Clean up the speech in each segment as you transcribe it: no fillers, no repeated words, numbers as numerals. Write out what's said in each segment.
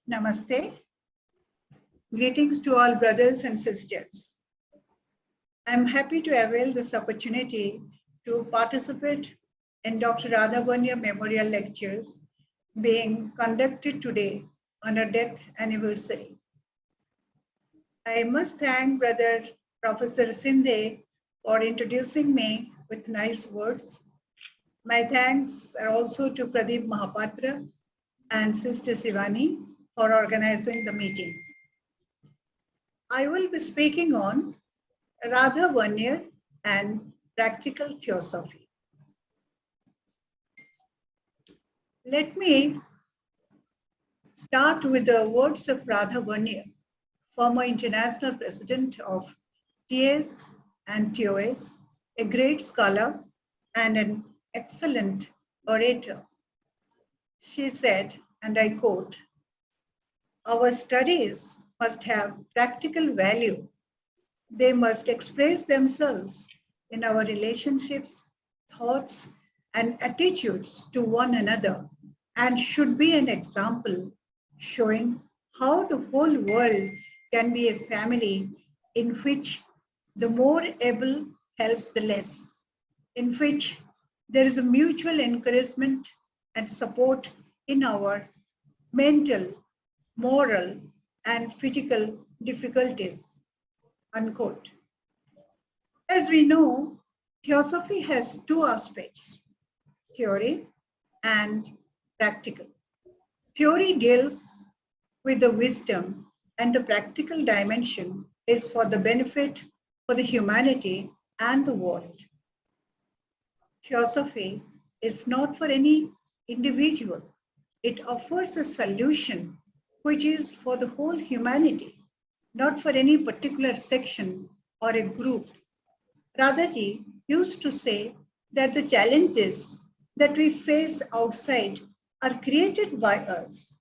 Namaste. Greetings to all brothers and sisters. I'm happy to avail this opportunity to participate in Dr. Radha Burnier Memorial Lectures being conducted today on her death anniversary. I must thank Brother Professor Sindhe for introducing me with nice words. My thanks are also to Pradeep Mahapatra and Sister Sivani for organizing the meeting. I will be speaking on Radha Burnier and practical theosophy. Let me start with the words of Radha Burnier, former international president of TS and TOS, a great scholar and an excellent orator. She said, and I quote, "Our studies must have practical value. They must express themselves in our relationships, thoughts, and attitudes to one another, and should be an example showing how the whole world can be a family in which the more able helps the less, in which there is a mutual encouragement and support in our mental, moral, and physical difficulties." Unquote. As we know, Theosophy has two aspects, theory and practical. Theory deals with the wisdom, and the practical dimension is for the benefit for the humanity and the world. Theosophy is not for any individual. It offers a solution which is for the whole humanity, not for any particular section or a group. Radhaji used to say that the challenges that we face outside are created by us.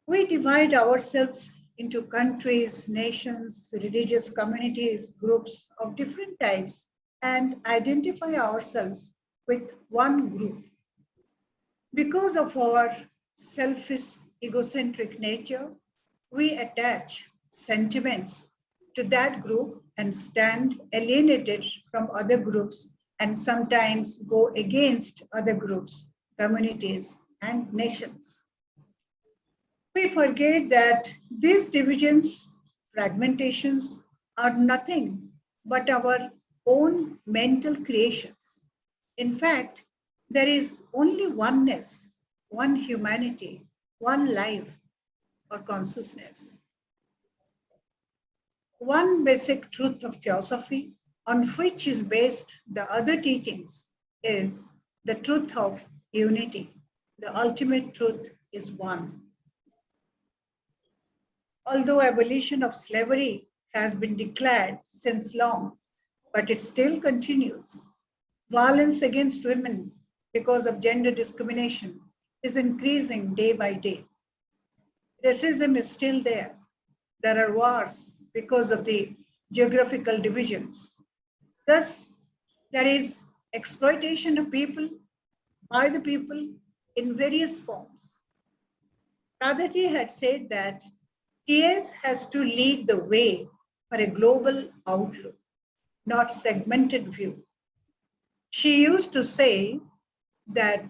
We divide ourselves into countries, nations, religious communities, groups of different types, and identify ourselves with one group. Because of our selfish, egocentric nature, we attach sentiments to that group and stand alienated from other groups, and sometimes go against other groups, communities, and nations. We forget that these divisions, fragmentations, are nothing but our own mental creations. In fact, there is only oneness, one humanity, one life or consciousness. One basic truth of Theosophy, on which is based the other teachings, is the truth of unity. The ultimate truth is one. Although abolition of slavery has been declared since long, but it still continues. Violence against women because of gender discrimination is increasing day by day. Racism is still there. There are wars because of the geographical divisions. Thus, there is exploitation of people by the people in various forms. Radhaji had said that TS has to lead the way for a global outlook, not segmented view. She used to say that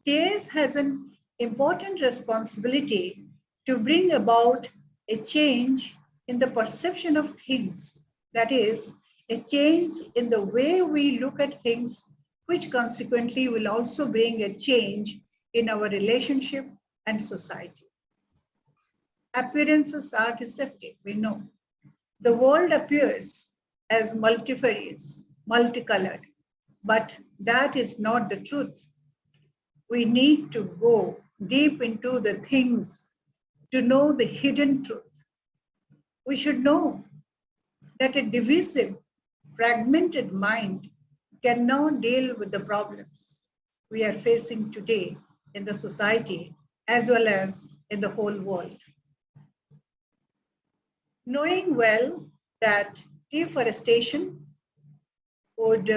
TS has an important responsibility to bring about a change in the perception of things, that is, a change in the way we look at things, which consequently will also bring a change in our relationship and society. Appearances are deceptive, we know. The world appears as multifarious, multicolored, but that is not the truth. We need to go deep into the things to know the hidden truth. We should know that a divisive, fragmented mind cannot deal with the problems we are facing today in the society as well as in the whole world. Knowing well that deforestation would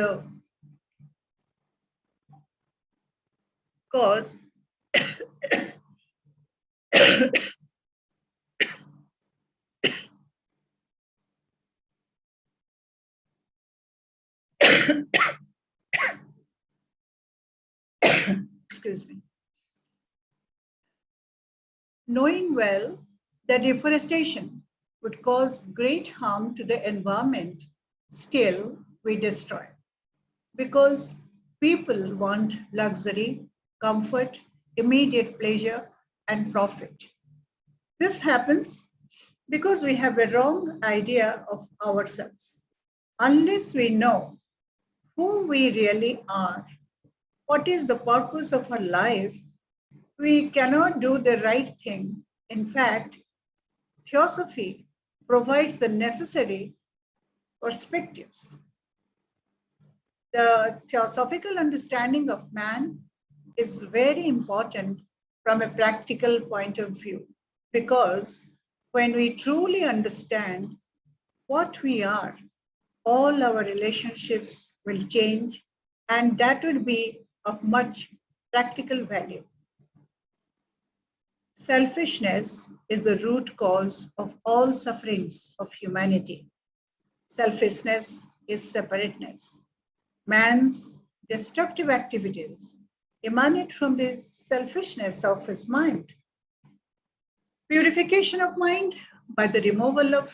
cause knowing well that deforestation would cause great harm to the environment, still we destroy. Because people want luxury, comfort, immediate pleasure, and profit. This happens because we have a wrong idea of ourselves. Unless we know who we really are, what is the purpose of our life, we cannot do the right thing. In fact, Theosophy provides the necessary perspectives. The theosophical understanding of man is very important from a practical point of view, because when we truly understand what we are, all our relationships will change, and that would be of much practical value. Selfishness is the root cause of all sufferings of humanity. Selfishness is separateness. Man's destructive activities emanate from the selfishness of his mind. Purification of mind by the removal of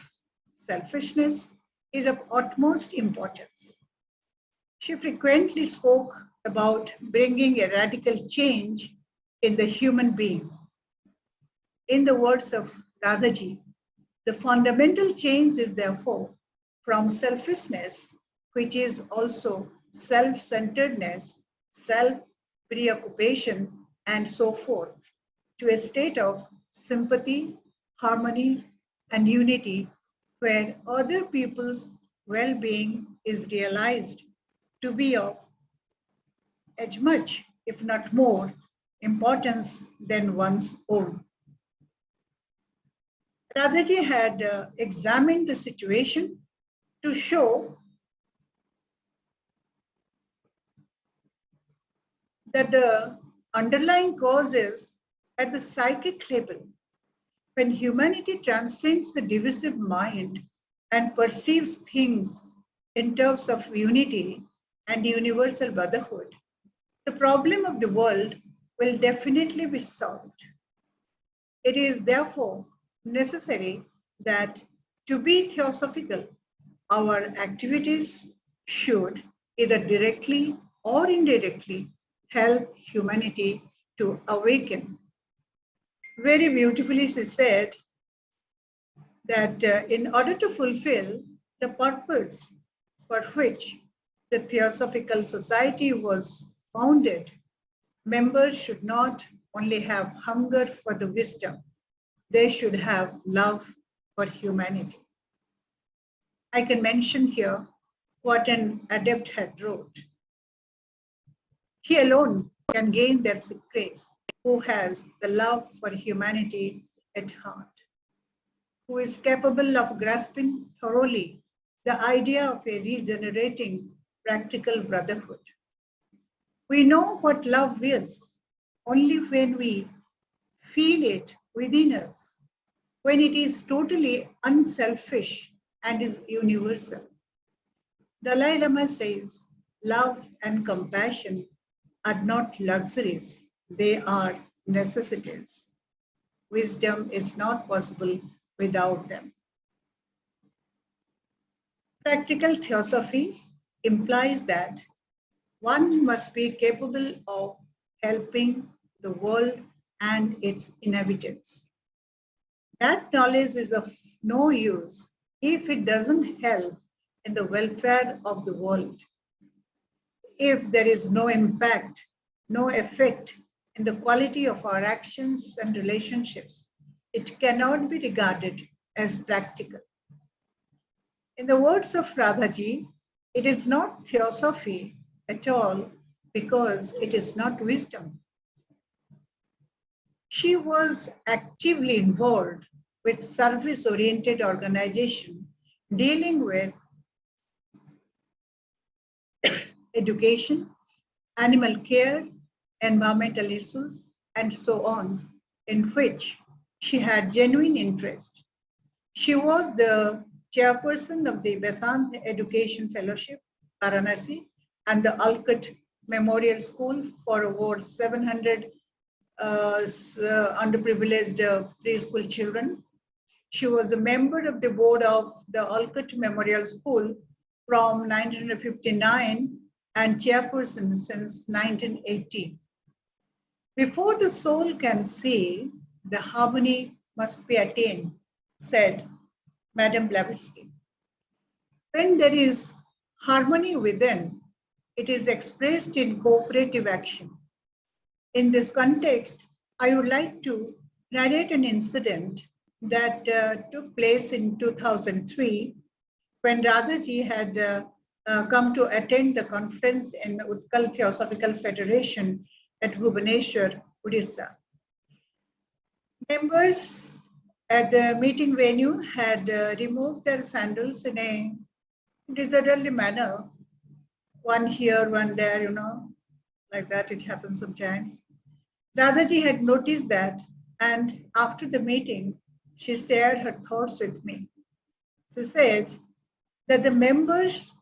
selfishness is of utmost importance. She frequently spoke about bringing a radical change in the human being. In the words of Radhaji, the fundamental change is therefore from selfishness, which is also self-centeredness, self-preoccupation, and so forth, to a state of sympathy, harmony, and unity, where other people's well-being is realized to be of as much, if not more, importance than one's own. Radhaji had examined the situation to show that the underlying cause is at the psychic level. When humanity transcends the divisive mind and perceives things in terms of unity and universal brotherhood, the problem of the world will definitely be solved. It is therefore necessary that to be theosophical, our activities should either directly or indirectly help humanity to awaken. Very beautifully she said that in order to fulfill the purpose for which the Theosophical Society was founded, members should not only have hunger for the wisdom, they should have love for humanity. I can mention here what an adept had wrote. He alone can gain their secrets who has the love for humanity at heart, who is capable of grasping thoroughly the idea of a regenerating practical brotherhood. We know what love is only when we feel it within us, when it is totally unselfish and is universal. Dalai Lama says, love and compassion are not luxuries, they are necessities. Wisdom is not possible without them. Practical theosophy implies that one must be capable of helping the world and its inhabitants. That knowledge is of no use if it doesn't help in the welfare of the world. If there is no impact, no effect in the quality of our actions and relationships, it cannot be regarded as practical. In the words of Radhaji, it is not theosophy at all because it is not wisdom. She was actively involved with service-oriented organization dealing with education, animal care, environmental issues, and so on, in which she had genuine interest. She was the chairperson of the Besant Education Fellowship, Varanasi, and the Alcott Memorial School for over 700 underprivileged preschool children. She was a member of the board of the Olcott Memorial School from 1959 and chairperson since 1980. Before the soul can see, the harmony must be attained, said Madame Blavatsky. When there is harmony within, it is expressed in cooperative action. In this context, I would like to narrate an incident that took place in 2003 when Radhaji had come to attend the conference in Utkal Theosophical Federation at Bhubaneswar, Odisha. Members at the meeting venue had removed their sandals in a disorderly manner, one here, one there, like that it happens sometimes. Radhaji had noticed that, and after the meeting, she shared her thoughts with me. She said that the members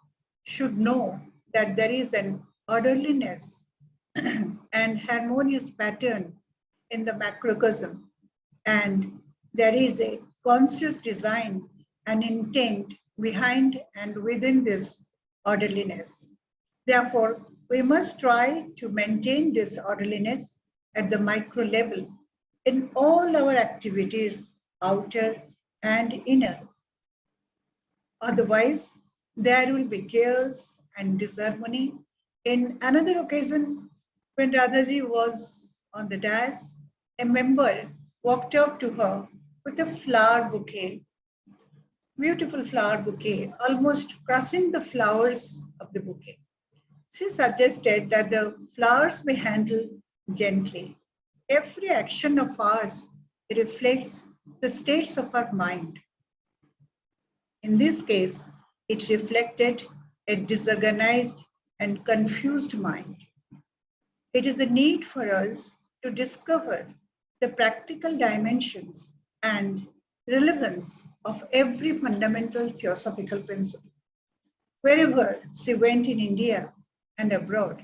should know that there is an orderliness and harmonious pattern in the macrocosm, and there is a conscious design and intent behind and within this orderliness. Therefore, we must try to maintain this orderliness at the micro level in all our activities, outer and inner. Otherwise, there will be chaos and disharmony. In another occasion, when Radhaji was on the dais, a member walked up to her with a flower bouquet, beautiful flower bouquet, almost crushing the flowers of the bouquet. She suggested that the flowers be handled gently. Every action of ours reflects the states of our mind. In this case, it reflected a disorganized and confused mind. It is a need for us to discover the practical dimensions and relevance of every fundamental theosophical principle. Wherever she went in India and abroad,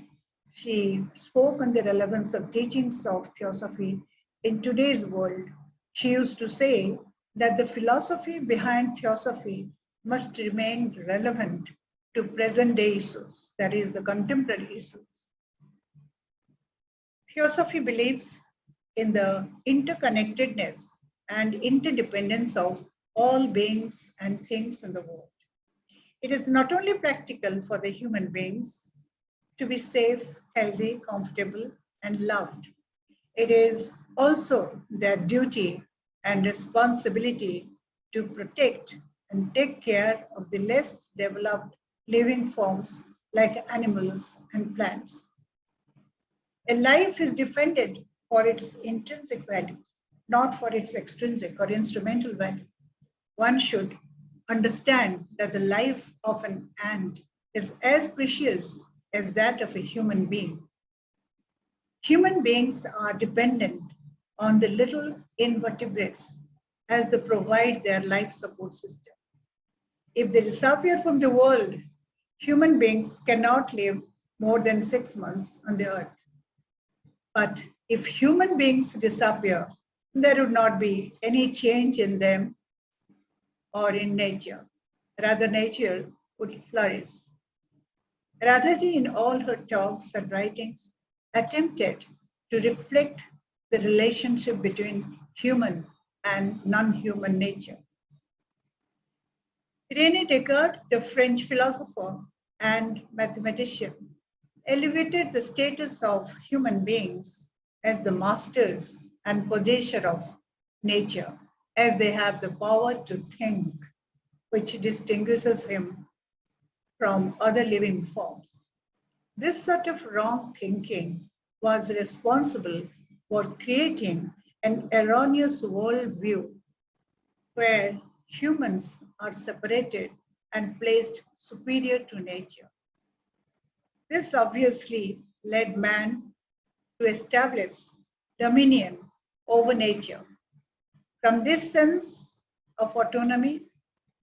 she spoke on the relevance of teachings of theosophy in today's world. She used to say that the philosophy behind theosophy must remain relevant to present day issues, that is, the contemporary issues. Theosophy believes in the interconnectedness and interdependence of all beings and things in the world. It is not only practical for the human beings to be safe, healthy, comfortable, and loved. It is also their duty and responsibility to protect and take care of the less developed living forms like animals and plants. A life is defended for its intrinsic value, not for its extrinsic or instrumental value. One should understand that the life of an ant is as precious as that of a human being. Human beings are dependent on the little invertebrates as they provide their life support system. If they disappear from the world, human beings cannot live more than 6 months on the earth. But if human beings disappear, there would not be any change in them or in nature. Rather, nature would flourish. Radhaji, in all her talks and writings, attempted to reflect the relationship between humans and non-human nature. René Descartes, the French philosopher and mathematician, elevated the status of human beings as the masters and possessor of nature, as they have the power to think, which distinguishes him from other living forms. This sort of wrong thinking was responsible for creating an erroneous worldview where humans are separated and placed superior to nature. This obviously led man to establish dominion over nature. From this sense of autonomy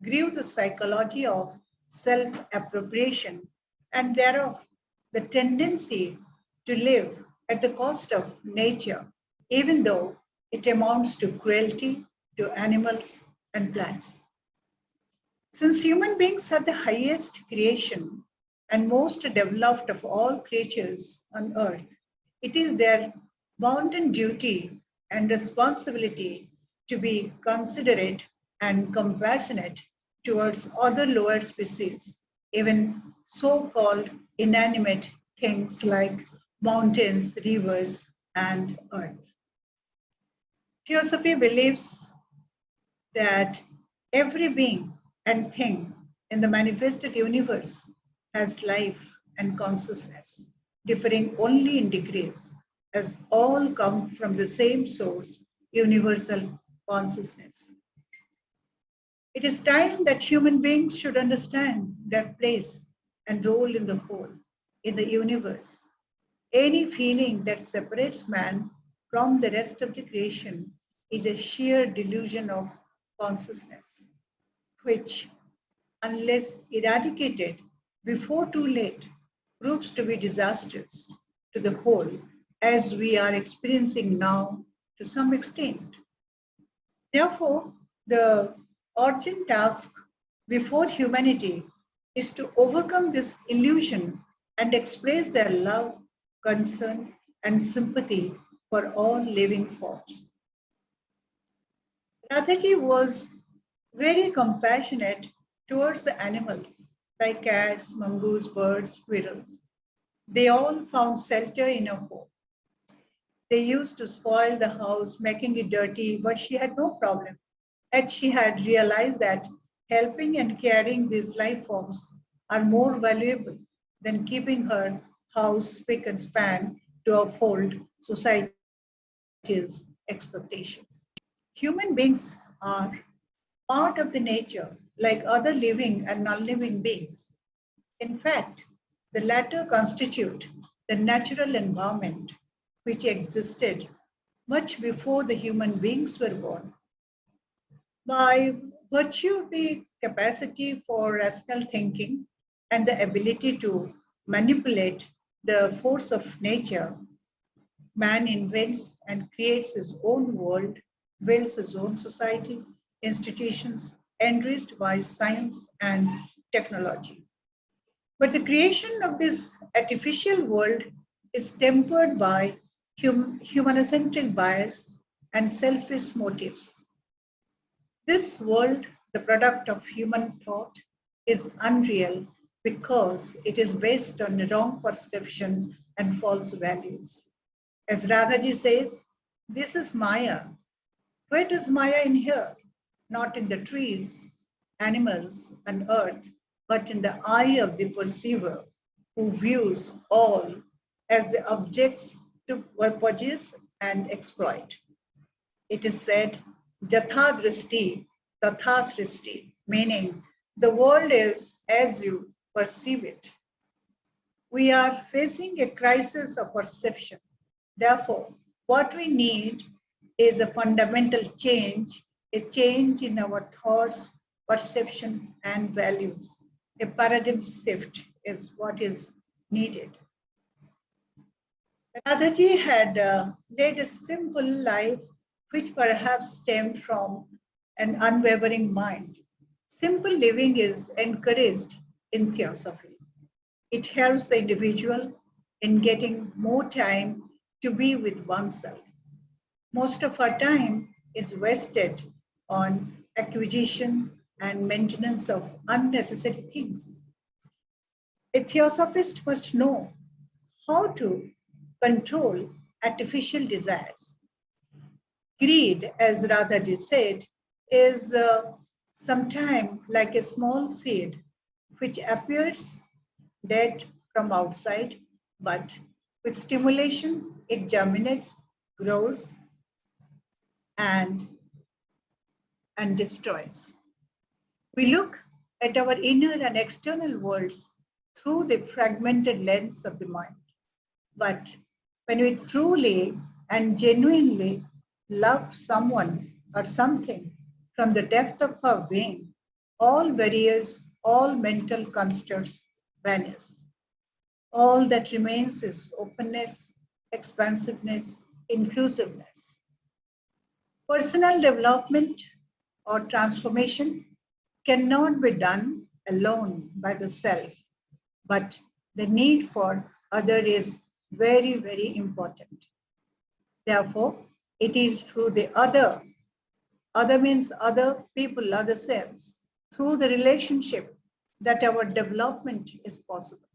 grew the psychology of self-appropriation and thereof the tendency to live at the cost of nature even though it amounts to cruelty to animals and plants. Since human beings are the highest creation and most developed of all creatures on earth, it is their bounden duty and responsibility to be considerate and compassionate towards other lower species, even so-called inanimate things like mountains, rivers, and earth. Theosophy believes that every being and thing in the manifested universe has life and consciousness, differing only in degrees, as all come from the same source, universal consciousness. It is time that human beings should understand their place and role in the whole, in the universe. Any feeling that separates man from the rest of the creation is a sheer delusion of consciousness, which, unless eradicated before too late, proves to be disastrous to the whole, as we are experiencing now to some extent. Therefore, the urgent task before humanity is to overcome this illusion and express their love, concern, and sympathy for all living forms. Radhaji was very compassionate towards the animals like cats, mongoose, birds, squirrels. They all found shelter in her home. They used to spoil the house, making it dirty, but she had no problem. And she had realized that helping and caring these life forms are more valuable than keeping her house spick and span to uphold society's expectations. Human beings are part of the nature like other living and non-living beings. In fact, the latter constitute the natural environment which existed much before the human beings were born. By virtue of the capacity for rational thinking and the ability to manipulate the force of nature, man invents and creates his own world, builds his own society, institutions, enriched by science and technology. But the creation of this artificial world is tempered by humanocentric bias and selfish motives. This world, the product of human thought, is unreal because it is based on wrong perception and false values. As Radhaji says, this is Maya. Where does Maya in here? Not in the trees, animals, and earth, but in the eye of the perceiver who views all as the objects to possess and exploit. It is said, Jatha Drishti, Tatha Srishti, meaning the world is as you perceive it. We are facing a crisis of perception. Therefore, what we need is a fundamental change, a change in our thoughts, perception, and values. A paradigm shift is what is needed. Radhaji had led a simple life which perhaps stemmed from an unwavering mind. Simple living is encouraged in Theosophy. It helps the individual in getting more time to be with oneself. Most of our time is wasted on acquisition and maintenance of unnecessary things. A theosophist must know how to control artificial desires. Greed, as Radhaji said, is sometimes like a small seed which appears dead from outside, but with stimulation, it germinates, grows, and destroys. We look at our inner and external worlds through the fragmented lens of the mind. But when we truly and genuinely love someone or something from the depth of our being, all barriers, all mental constructs vanish. All that remains is openness, expansiveness, inclusiveness. Personal development or transformation cannot be done alone by the self, but the need for other is very, very important. Therefore, it is through the other means other people, other selves, through the relationship that our development is possible.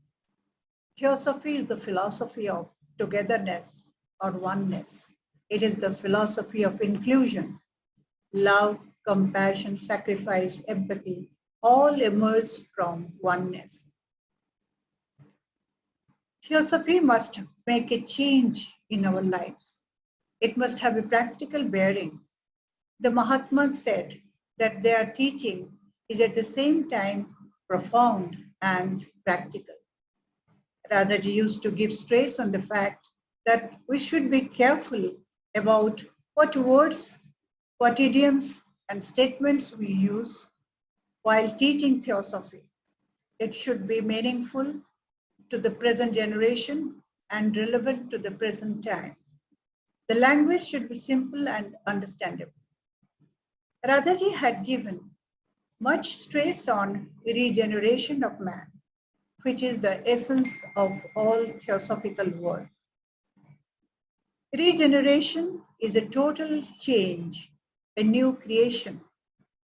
Theosophy is the philosophy of togetherness or oneness. It is the philosophy of inclusion. Love, compassion, sacrifice, empathy, all emerge from oneness. Theosophy must make a change in our lives. It must have a practical bearing. The Mahatmas said that their teaching is at the same time profound and practical. Radhaji used to give stress on the fact that we should be careful about what words, what idioms and statements we use while teaching theosophy. It should be meaningful to the present generation and relevant to the present time. The language should be simple and understandable. Radhaji had given much stress on regeneration of man, which is the essence of all theosophical work. Regeneration is a total change, a new creation,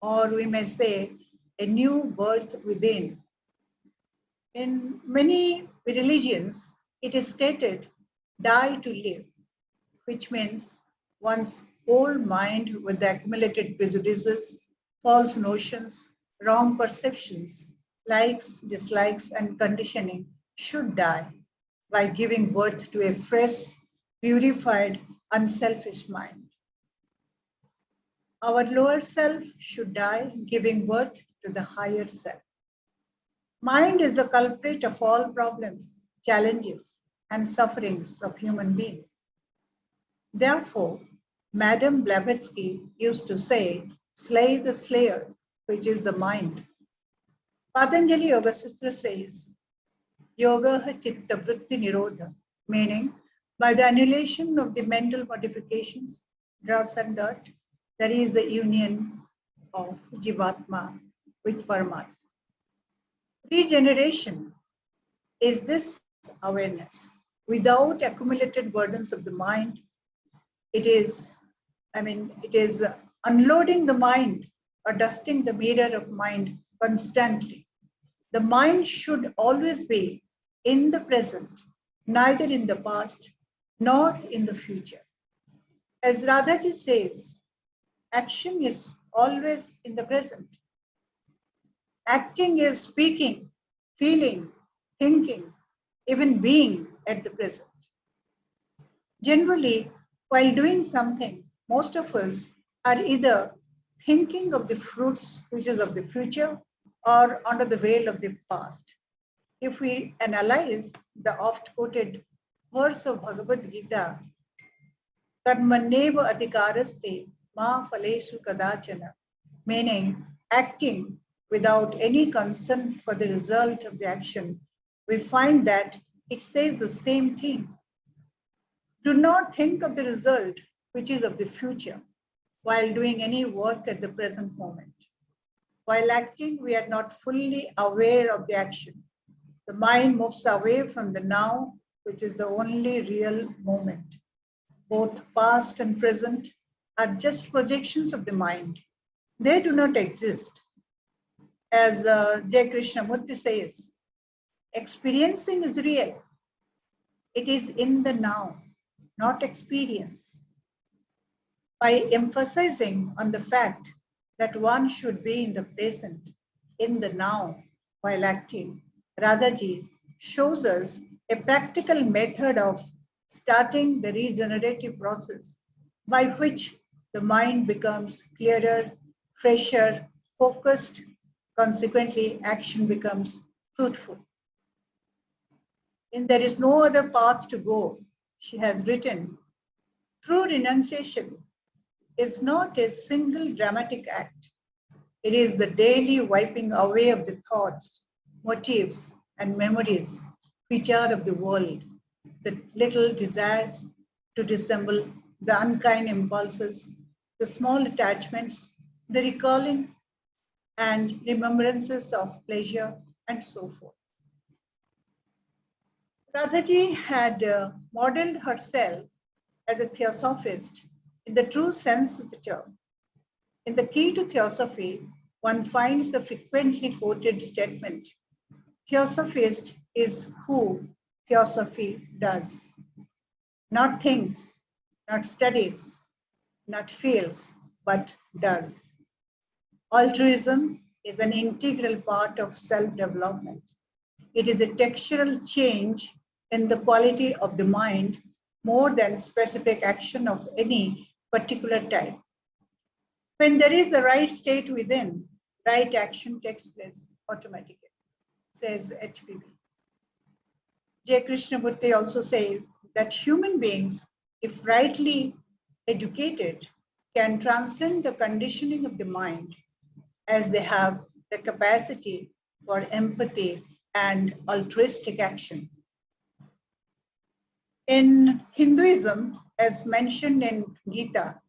or we may say a new birth within. In many religions, it is stated, die to live, which means one's whole mind with the accumulated prejudices, false notions, wrong perceptions, likes, dislikes, and conditioning should die by giving birth to a fresh, purified, unselfish mind. Our lower self should die, giving birth to the higher self. Mind is the culprit of all problems, challenges, and sufferings of human beings. Therefore, Madame Blavatsky used to say, slay the slayer, which is the mind. Patanjali Yoga Sutra says, Yoga Chitta Vritti Nirodha, meaning by the annihilation of the mental modifications, dross and dirt, there is the union of Jivatma with Paramatma. Regeneration is this awareness. Without accumulated burdens of the mind, it is unloading the mind or dusting the mirror of mind constantly. The mind should always be in the present, neither in the past nor in the future. As Radhaji says, action is always in the present. Acting is speaking, feeling, thinking, even being at the present. Generally, while doing something, most of us are either thinking of the fruits which is of the future or under the veil of the past. If we analyze the oft-quoted verse of Bhagavad Gita, Karmaneva adhikaraste ma phaleshu kadachana, meaning acting without any concern for the result of the action, we find that it says the same thing. Do not think of the result, which is of the future, while doing any work at the present moment. While acting, we are not fully aware of the action. The mind moves away from the now, which is the only real moment. Both past and present are just projections of the mind. They do not exist. As J. Krishnamurti says, experiencing is real. It is in the now, not experience. By emphasizing on the fact that one should be in the present, in the now, while acting, Radhaji shows us a practical method of starting the regenerative process by which the mind becomes clearer, fresher, focused. Consequently, action becomes fruitful. And there is no other path to go, she has written. True renunciation is not a single dramatic act. It is the daily wiping away of the thoughts, motives, and memories which are of the world, the little desires, to dissemble the unkind impulses, the small attachments, the recalling and remembrances of pleasure, and so forth. Radhaji had modeled herself as a theosophist in the true sense of the term. In the key to Theosophy, one finds the frequently quoted statement, Theosophist is who Theosophy does. Not thinks, not studies, not feels, but does. Altruism is an integral part of self-development. It is a textural change in the quality of the mind more than specific action of any particular type. When there is the right state within, right action takes place automatically, says H.P. J. Krishnamurti also says that human beings, if rightly educated, can transcend the conditioning of the mind as they have the capacity for empathy and altruistic action. In Hinduism, as mentioned in Gita,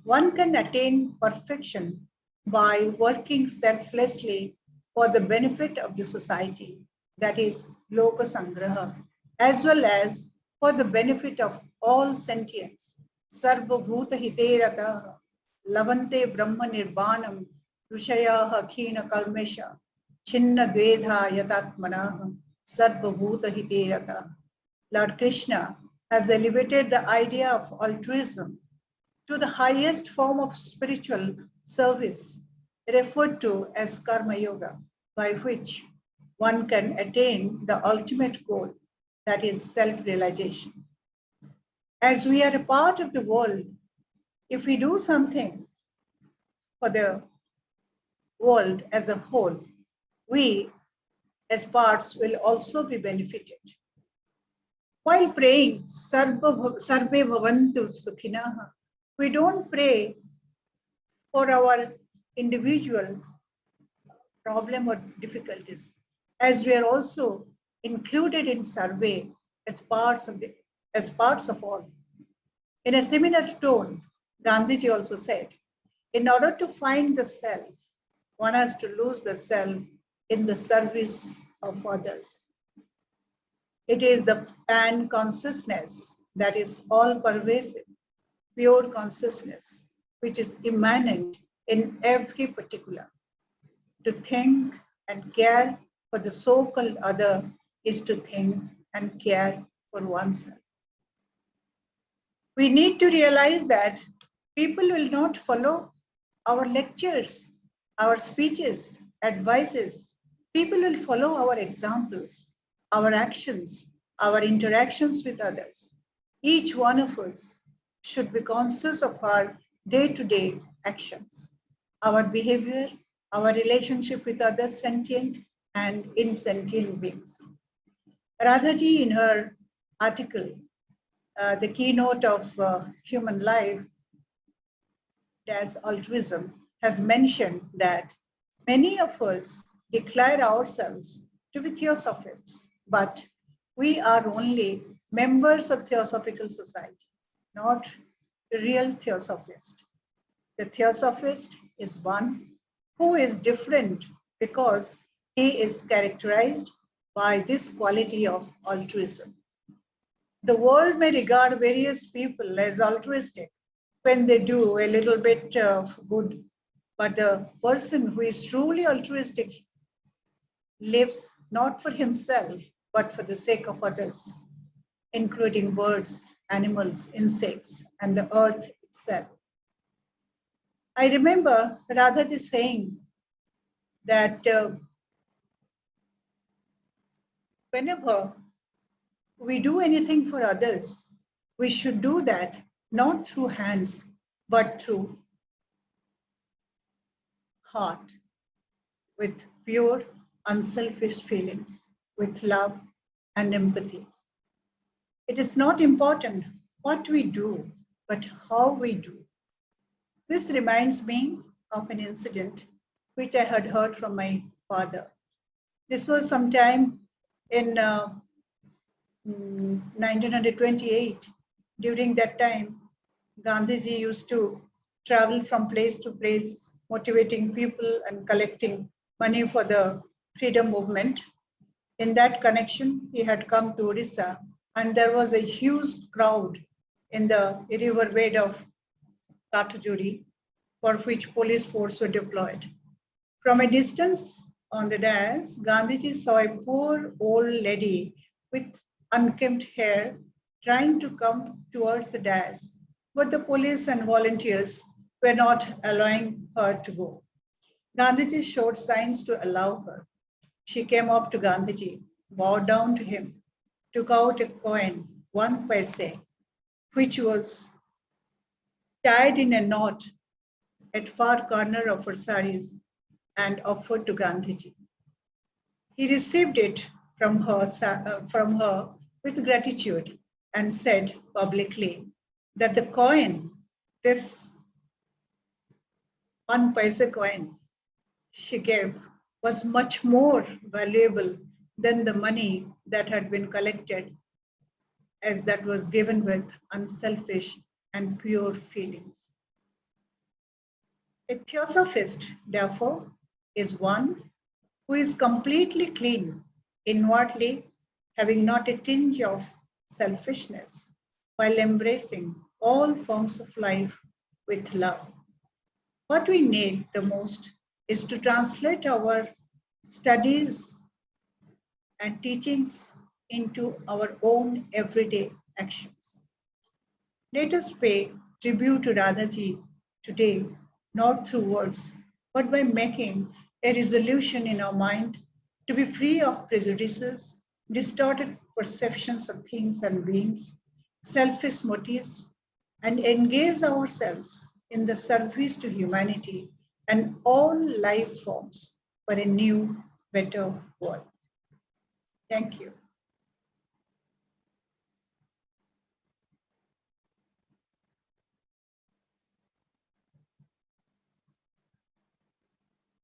one can attain perfection by working selflessly for the benefit of the society, that is, loka sangraha, as well as for the benefit of all sentients. Sarva bhuta hiterata, lavante brahma nirvanam, rushayaha khina kalmesha, chinna dvedha yatatmanaha, sarva bhuta hiterata. Lord Krishna has elevated the idea of altruism to the highest form of spiritual service, referred to as karma yoga, by which one can attain the ultimate goal, that is self-realization. As we are a part of the world, if we do something for the world as a whole, we as parts will also be benefited. While praying, Sarve Bhavantu Sukhinaha, we don't pray for our individual problem or difficulties, as we are also included in survey as parts of all. In a similar tone, Gandhiji also said, in order to find the self, one has to lose the self in the service of others. It is the pan consciousness that is all pervasive, pure consciousness, which is immanent in every particular. To think and care for the so-called other is to think and care for oneself. We need to realize that people will not follow our lectures, our speeches, advices. People will follow our examples, our actions, our interactions with others. Each one of us should be conscious of our day-to-day actions, our behavior, our relationship with other sentient and insentient beings. Radhaji, in her article, The Keynote of Human Life as Altruism, has mentioned that many of us declare ourselves to be theosophists, but we are only members of Theosophical Society, not the real theosophist. The theosophist is one who is different because he is characterized by this quality of altruism. The world may regard various people as altruistic when they do a little bit of good, but the person who is truly altruistic lives not for himself, but for the sake of others, including birds, animals, insects, and the earth itself. I remember Radhaji saying that whenever we do anything for others, we should do that not through hands, but through heart, with pure, unselfish feelings, with love and empathy. It is not important what we do, but how we do. This reminds me of an incident which I had heard from my father. This was sometime in 1928. During that time, Gandhiji used to travel from place to place, motivating people and collecting money for the freedom movement. In that connection, he had come to Odisha, and there was a huge crowd in the river bed of Katujuri, for which police force were deployed. From a distance on the dais, Gandhiji saw a poor old lady with unkempt hair trying to come towards the dais, but the police and volunteers were not allowing her to go. Gandhiji showed signs to allow her. She came up to Gandhiji, bowed down to him, took out a coin, 1 paise, which was tied in a knot at far corner of her sari, and offered to Gandhiji. He received it from her with gratitude and said publicly that the coin, this 1 paise coin she gave, was much more valuable than the money that had been collected, as that was given with unselfish and pure feelings. A theosophist, therefore, is one who is completely clean inwardly, having not a tinge of selfishness, while embracing all forms of life with love. What we need the most is to translate our studies and teachings into our own everyday actions. Let us pay tribute to Radhaji today, not through words, but by making a resolution in our mind to be free of prejudices, distorted perceptions of things and beings, selfish motives, and engage ourselves in the service to humanity and all life forms for a new, better world. Thank you.